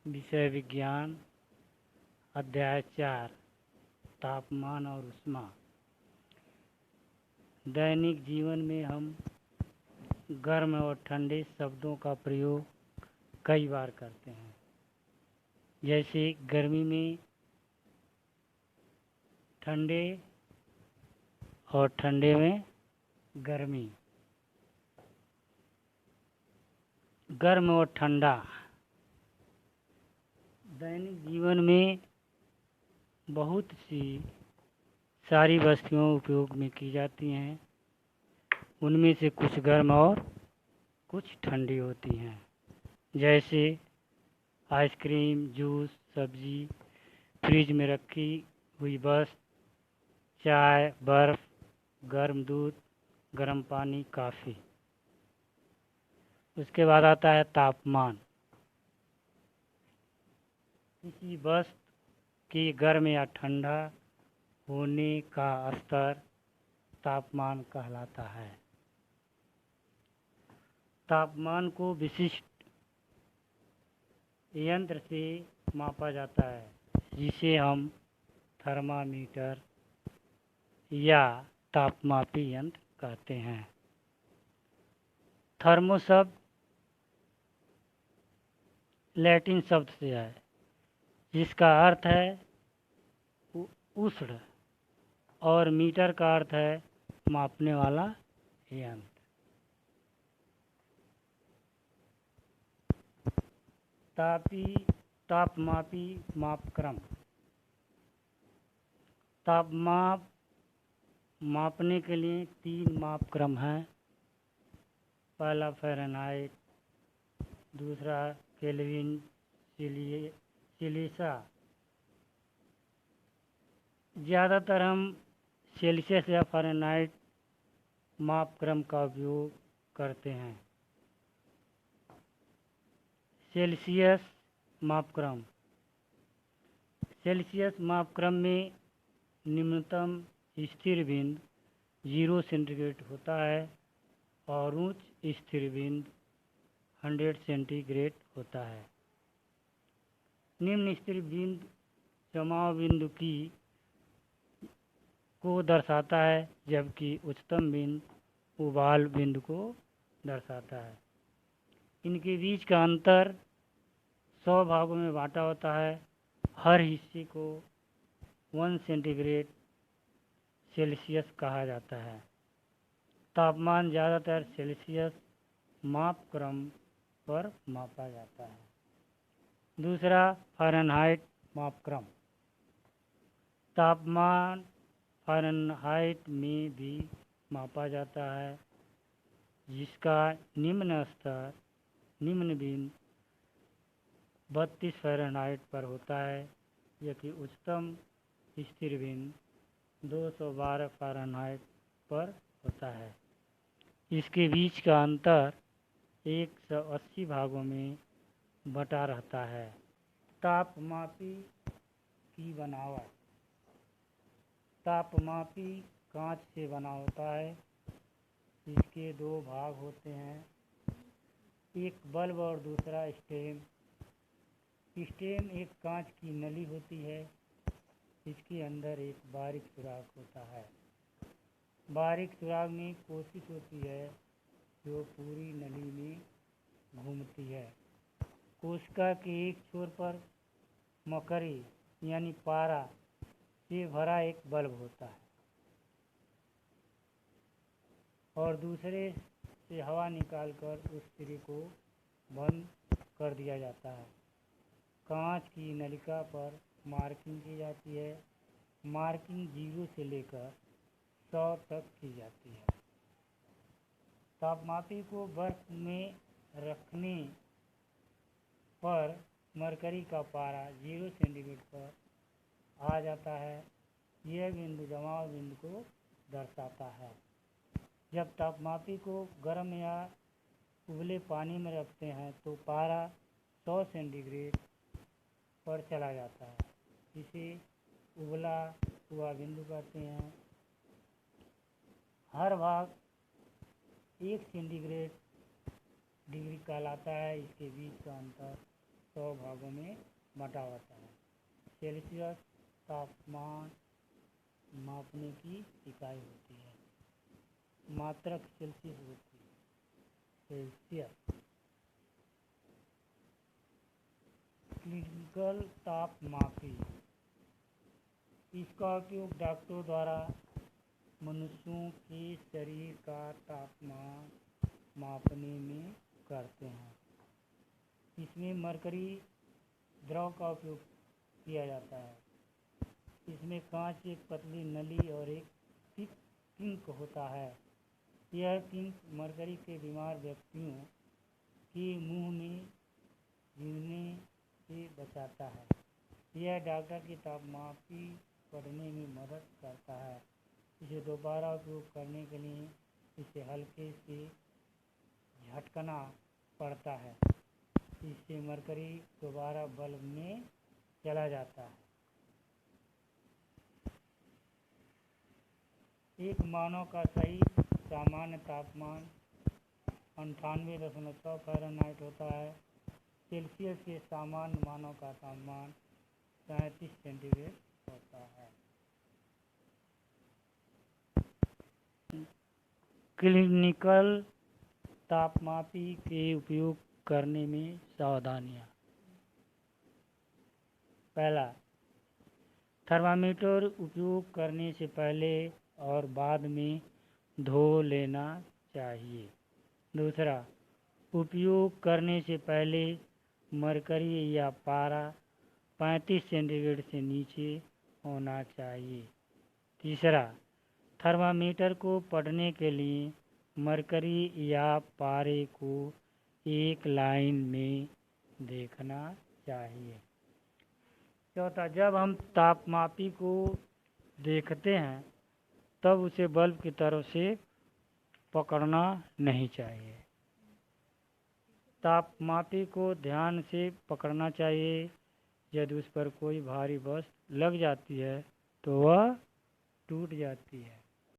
विषय विज्ञान अध्याय 4 तापमान और ऊष्मा। दैनिक जीवन में हम गर्म और ठंडे शब्दों का प्रयोग कई बार करते हैं। जैसे गर्मी में ठंडे और ठंडे में गर्मी। गर्म और ठंडा दैनिक जीवन में बहुत सी सारी वस्तुओं उपयोग में की जाती हैं। उनमें से कुछ गर्म और कुछ ठंडी होती हैं। जैसे आइसक्रीम, जूस, सब्जी, फ्रिज में रखी हुई वस्तु, चाय, बर्फ़, गर्म दूध, गर्म पानी, कॉफ़ी। उसके बाद आता है तापमान। किसी वस्तु के गर्म या ठंडा होने का स्तर तापमान कहलाता है। तापमान को विशिष्ट यंत्र से मापा जाता है, जिसे हम थर्मामीटर या तापमापी यंत्र कहते हैं। थर्मो शब्द लैटिन शब्द से है, जिसका अर्थ है उष्ण, और मीटर का अर्थ है मापने वाला यंत्र। तापमापी मापक्रम। तापमाप मापने के लिए 3 मापक्रम हैं। पहला फ़ारेनहाइट, दूसरा केल्विन, सेल्सियस। ज़्यादातर हम सेल्सियस या फ़ारेनहाइट मापक्रम का उपयोग करते हैं। सेल्सियस मापक्रम। सेल्सियस मापक्रम में निम्नतम स्थिर बिंदु 0 सेंटीग्रेड होता है और उच्च स्थिर बिंदु 100 सेंटीग्रेड होता है। निम्न स्थिर बिंदु जमाव बिंदु को दर्शाता है, जबकि उच्चतम बिंदु उबाल बिंदु को दर्शाता है। इनके बीच का अंतर 100 भागों में बांटा होता है। हर हिस्से को 1 सेंटीग्रेड सेल्सियस कहा जाता है। तापमान ज़्यादातर सेल्सियस मापक्रम पर मापा जाता है। दूसरा फ़ारेनहाइट मापक्रम। तापमान फ़ारेनहाइट में भी मापा जाता है, जिसका निम्न बिंदु 32 फ़ारेनहाइट पर होता है, जबकि उच्चतम स्थिर बिंदु 212 फ़ारेनहाइट पर होता है। इसके बीच का अंतर 180 भागों में बटा रहता है। तापमापी की बनावट। तापमापी कांच से बना होता है। इसके 2 भाग होते हैं, एक बल्ब और दूसरा स्टेम। स्टेम एक कांच की नली होती है। इसके अंदर एक बारीक सुराख होता है। बारीक सुराख में कोशिश होती है जो पूरी नली में घूमती है। कोशिका के एक छोर पर मकड़ी यानी पारा से भरा एक बल्ब होता है और दूसरे से हवा निकालकर उस सिरे को बंद कर दिया जाता है। कांच की नलिका पर मार्किंग की जाती है। मार्किंग 0 से लेकर 100 तक की जाती है। तापमापी को बर्फ में रखने पर मरकरी का पारा 0 सेंटीग्रेड पर आ जाता है। यह बिंदु जमाव बिंदु को दर्शाता है। जब तापमापी को गर्म या उबले पानी में रखते हैं तो पारा 100 सेंटीग्रेड पर चला जाता है। इसे उबला हुआ बिंदु कहते हैं। हर भाग 1 सेंटीग्रेड डिग्री कहलाता है। इसके बीच का अंतर 100 भागों में बांटा होता है। सेल्सियस तापमान मापने की इकाई होती है। मात्रक सेल्सियस होती है। सेल्सियस। क्लिनिकल तापमापी, इसका उपयोग डॉक्टरों द्वारा मनुष्यों के शरीर का तापमान मापने में करते हैं। इसमें मरकरी द्रव का उपयोग किया जाता है। इसमें कांच एक पतली नली और एक थिक किंक होता है। यह किंक मरकरी के बीमार व्यक्तियों के मुंह में गिरने से बचाता है। यह डॉक्टर की तापमापी पढ़ने में मदद करता है। इसे दोबारा उपयोग करने के लिए इसे हल्के से झटकना पड़ता है। इससे मरकरी दोबारा बल्ब में चला जाता है। एक मानव का सही सामान्य तापमान 98.6 फ़ारेनहाइट होता है। सेल्सियस के सामान्य मानव का तापमान 37 सेंटीग्रेड होता है। क्लिनिकल तापमापी के उपयोग करने में सावधानियाँ। पहला, थर्मामीटर उपयोग करने से पहले और बाद में धो लेना चाहिए। दूसरा, उपयोग करने से पहले मरकरी या पारा 35 सेंटीग्रेड से नीचे होना चाहिए। तीसरा, थर्मामीटर को पढ़ने के लिए मरकरी या पारे को एक लाइन में देखना चाहिए। चौथा, जब हम तापमापी को देखते हैं तब उसे बल्ब की तरफ से पकड़ना नहीं चाहिए। तापमापी को ध्यान से पकड़ना चाहिए। यदि उस पर कोई भारी वस्तु लग जाती है तो वह टूट जाती है।